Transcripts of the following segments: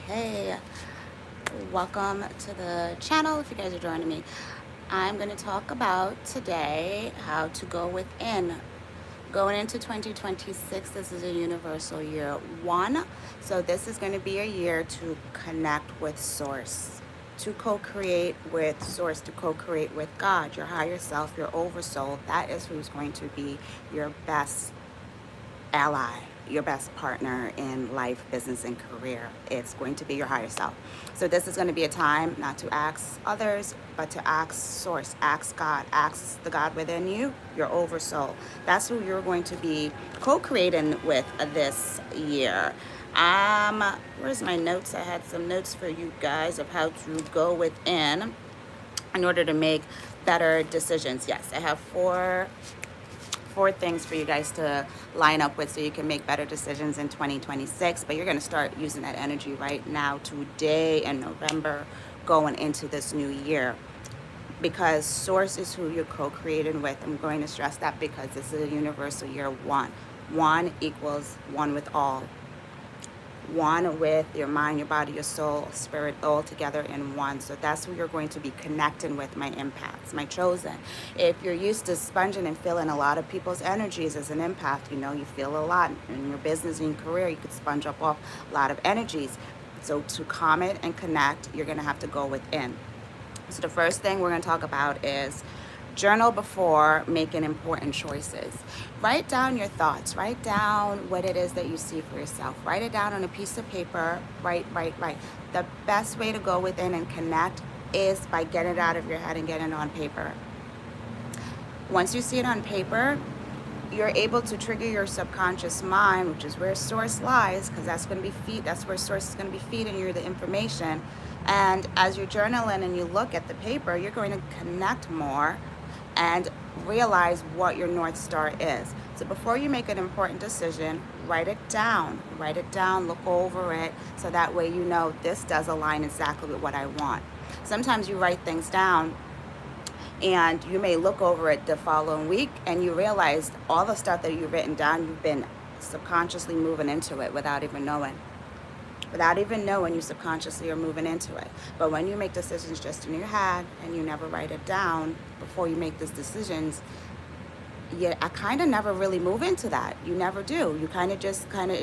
Hey, welcome to the channel if you guys are joining me. I'm going to talk about today how to go within. Going into 2026, this is a universal year one. So this is going to be a year to connect with Source, to co-create with Source, to co-create with God, your higher self, your oversoul. That is who's going to be your best ally, your best partner in life, business, and career. It's going to be your higher self. So this is going to be a time not to ask others, but to ask Source, ask God, ask the God within you, your oversoul. That's who you're going to be co-creating with this year. Where's my notes? I had some notes for you guys of how to go within in order to make better decisions. Yes, I have four things for you guys to line up with so you can make better decisions in 2026. But you're going to start using that energy right now, today in November, going into this new year, because Source is who you're co-creating with. I'm going to stress that because this is a universal year one. One equals one with all. One with your mind, your body, your soul, spirit, all together in one. So that's who you're going to be connecting with, my empaths, my chosen. If you're used to sponging and feeling a lot of people's energies as an empath, you feel a lot in your business and your career. You could sponge up off a lot of energies. So to calm it and connect, you're going to have to go within. So the first thing we're going to talk about is journal before making important choices. Write down your thoughts. Write down what it is that you see for yourself. Write it down on a piece of paper. Write. The best way to go within and connect is by getting it out of your head and getting it on paper. Once you see it on paper, you're able to trigger your subconscious mind, which is where Source lies, because that's where Source is going to be feeding you the information. And as you're journaling and you look at the paper, you're going to connect more and realize what your North Star is. So before you make an important decision, write it down. Write it down, look over it, so that way you know this does align exactly with what I want. Sometimes you write things down and you may look over it the following week and you realize all the stuff that you've written down, you've been subconsciously moving into it without even knowing. You subconsciously are moving into it. But when you make decisions just in your head and you never write it down before you make these decisions, I kind of never really move into that. You never do. You it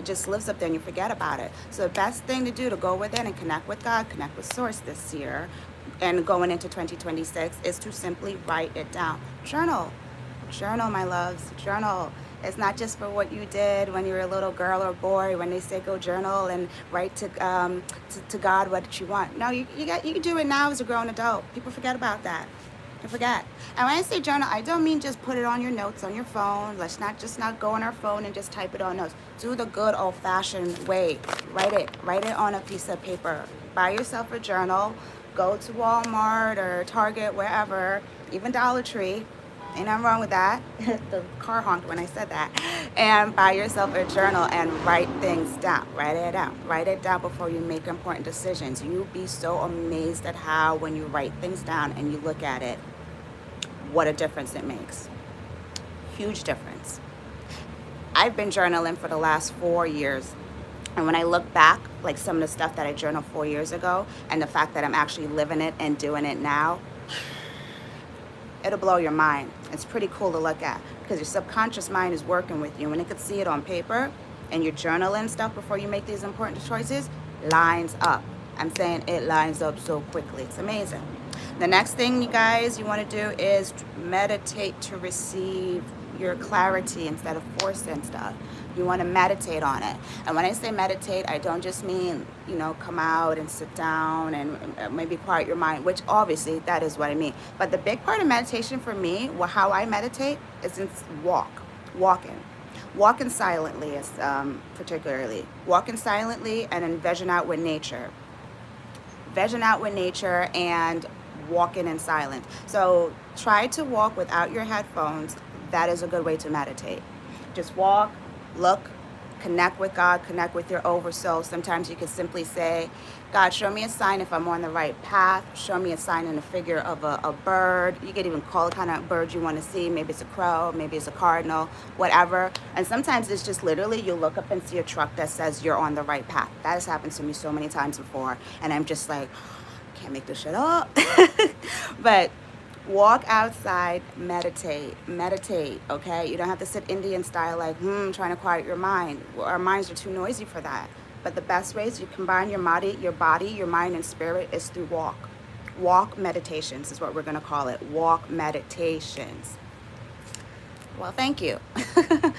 just lives up there and you forget about it. So the best thing to do to go within and connect with God, connect with Source this year and going into 2026 is to simply write it down. Journal, my loves, journal. It's not just for what you did when you were a little girl or boy, when they say go journal and write to God what you want. No, you can do it now as a grown adult. People forget about that. They forget. And when I say journal, I don't mean just put it on your notes on your phone. Let's not go on our phone and just type it on notes. Do the good old-fashioned way. Write it on a piece of paper. Buy yourself a journal. Go to Walmart or Target, wherever, even Dollar Tree. Ain't nothing wrong with that. The car honked when I said that. And buy yourself a journal and write things down. Write it down. Write it down before you make important decisions. You'll be so amazed at how when you write things down and you look at it, what a difference it makes. Huge difference. I've been journaling for the last 4 years. And when I look back, like some of the stuff that I journaled 4 years ago and the fact that I'm actually living it and doing it now, it'll blow your mind. It's pretty cool to look at because your subconscious mind is working with you. When it could see it on paper and you're journaling stuff before you make these important choices, lines up. I'm saying it lines up so quickly. It's amazing. The next thing, you guys, you want to do is meditate to receive your clarity instead of forcing stuff. You want to meditate on it. And when I say meditate, I don't just mean, come out and sit down and maybe quiet your mind, which obviously that is what I mean. But the big part of meditation for me, how I meditate, is walking silently is particularly. Walking silently and then vegging out with nature. Vegging out with nature and walking in silence. So try to walk without your headphones. That is a good way to meditate. Just walk, look, connect with God, connect with your oversoul. Sometimes you can simply say, God, show me a sign if I'm on the right path. Show me a sign in the figure of a bird. You could even call the kind of bird you want to see. Maybe it's a crow, maybe it's a cardinal, whatever. And sometimes it's just literally you look up and see a truck that says you're on the right path. That has happened to me so many times before. And I'm just like, can't make this shit up. But walk outside, meditate, okay? You don't have to sit Indian style like, trying to quiet your mind. Our minds are too noisy for that. But the best ways you combine your body, your mind, and spirit is through walk. Walk meditations is what we're going to call it. Walk meditations. Well, thank you. The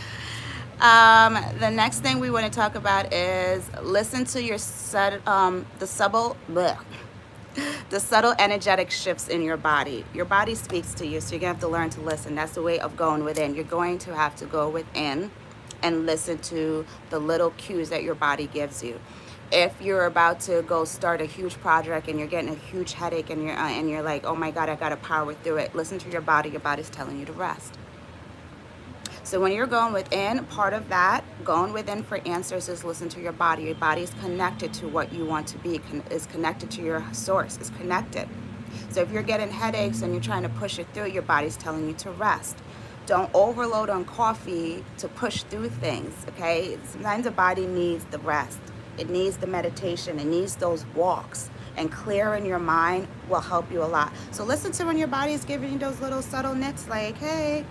next thing we want to talk about is listen to your the subtle energetic shifts in your body. Your body speaks to you, so you're going to have to learn to listen. That's the way of going within. You're going to have to go within and listen to the little cues that your body gives you. If you're about to go start a huge project and you're getting a huge headache and you're like, oh my God, I got to power through it. Listen to your body. Your body's telling you to rest. So when you're going within, part of that, going within for answers is listen to your body. Your body is connected to what you want to be, is connected to your source, is connected. So if you're getting headaches and you're trying to push it through, your body's telling you to rest. Don't overload on coffee to push through things, okay? Sometimes the body needs the rest. It needs the meditation. It needs those walks. And clearing your mind will help you a lot. So listen to when your body is giving you those little subtle nits like, hey,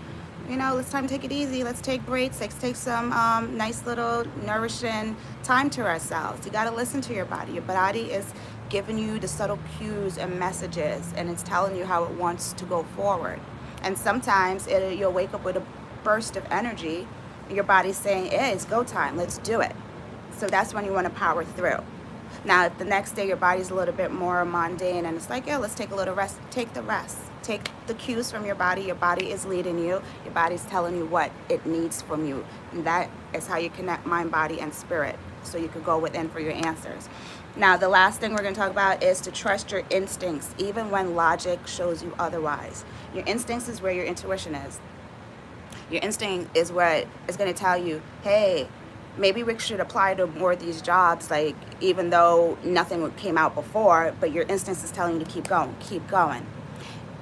you know, it's time to take it easy. Let's take breaks. Let's take some nice little nourishing time to ourselves. You got to listen to your body. Your body is giving you the subtle cues and messages, and it's telling you how it wants to go forward. And sometimes you'll wake up with a burst of energy. Your body's saying, hey, it's go time. Let's do it. So that's when you want to power through. Now, if the next day your body's a little bit more mundane and it's like, yeah, let's take a little rest, take the rest. Take the cues from your body. Your body is leading you. Your body's telling you what it needs from you. And that is how you connect mind, body, and spirit. So you can go within for your answers. Now, the last thing we're going to talk about is to trust your instincts, even when logic shows you otherwise. Your instincts is where your intuition is. Your instinct is what is going to tell you, hey, maybe we should apply to more of these jobs, like even though nothing came out before, but your instinct is telling you to keep going, keep going.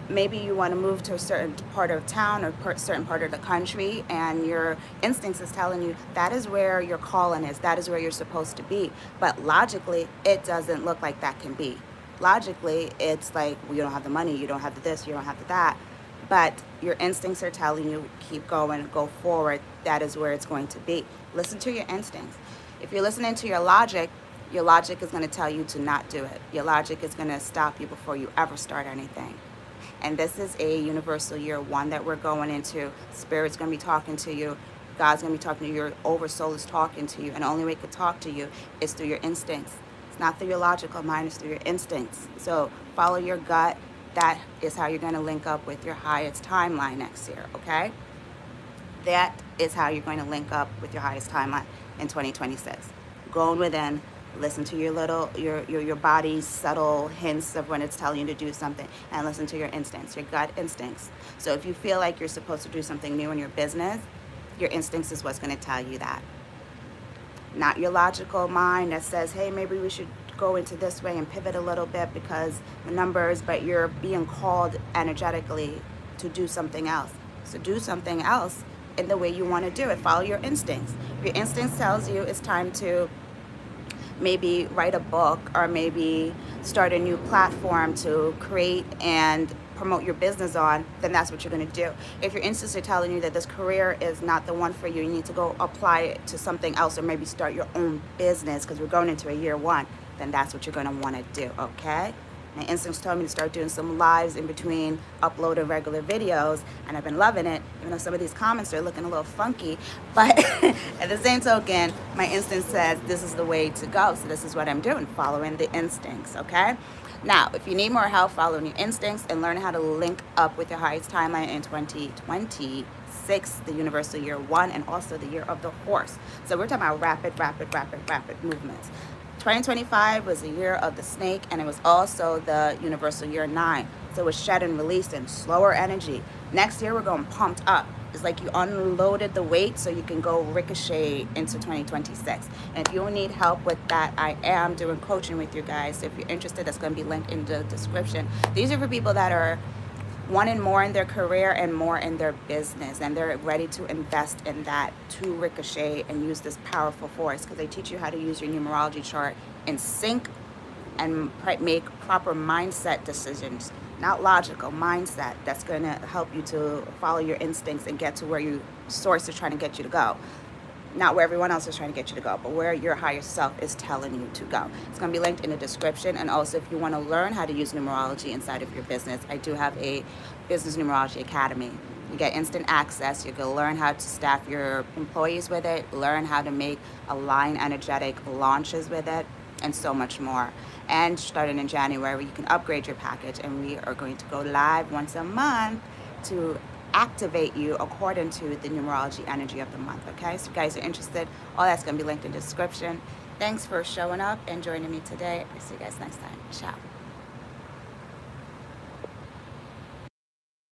Maybe you want to move to a certain part of town or certain part of the country, and your instincts is telling you that is where your calling is, that is where you're supposed to be. But logically, it doesn't look like that can be. Logically, it's like, well, you don't have the money, you don't have the this, you don't have the that. But your instincts are telling you, keep going, go forward. That is where it's going to be. Listen to your instincts. If you're listening to your logic is going to tell you to not do it. Your logic is going to stop you before you ever start anything. And this is a universal year one that we're going into. Spirit's going to be talking to you. God's going to be talking to you. Your oversoul is talking to you. And the only way it could talk to you is through your instincts. It's not through your logical mind, it's through your instincts. So follow your gut. That is how you're going to link up with your highest timeline next year, okay? That is how you're going to link up with your highest timeline in 2026. Going within, listen to your body's subtle hints of when it's telling you to do something, and listen to your instincts, your gut instincts. So if you feel like you're supposed to do something new in your business, your instincts is what's going to tell you that. Not your logical mind that says, hey, maybe we should go into this way and pivot a little bit because the numbers, but you're being called energetically to do something else. So do something else in the way you want to do it. Follow your instincts. Your instincts tells you it's time to maybe write a book or maybe start a new platform to create and promote your business on, then that's what you're going to do. If your instincts are telling you that this career is not the one for you, you need to go apply it to something else or maybe start your own business because we're going into a year one, then that's what you're going to want to do, okay? My instincts told me to start doing some lives in between uploading regular videos, and I've been loving it, even though some of these comments are looking a little funky. But at the same token, my instinct says this is the way to go. So this is what I'm doing, following the instincts, okay? Now, if you need more help following your instincts and learning how to link up with your highest timeline in 2026, the universal year one, and also the year of the horse. So we're talking about rapid movements. 2025 was the year of the snake, and it was also the universal year 9. So it was shed and released in slower energy. Next year, we're going pumped up. It's like you unloaded the weight so you can go ricochet into 2026. And if you need help with that, I am doing coaching with you guys. If you're interested, that's going to be linked in the description. These are for people that are wanting more in their career and more in their business, and they're ready to invest in that to ricochet and use this powerful force, because they teach you how to use your numerology chart in sync and make proper mindset decisions, not logical mindset, that's going to help you to follow your instincts and get to where your source is trying to get you to go. Not where everyone else is trying to get you to go, but where your higher self is telling you to go. It's going to be linked in the description. And also, if you want to learn how to use numerology inside of your business, I do have a Business Numerology Academy. You get instant access. You can learn how to staff your employees with it, learn how to make align energetic launches with it, and so much more. And starting in January, you can upgrade your package, and we are going to go live once a month to activate you according to the numerology energy of the month. Okay, so if you guys are interested, all that's going to be linked in the description. Thanks for showing up and joining me today. I'll see you guys next time. Ciao.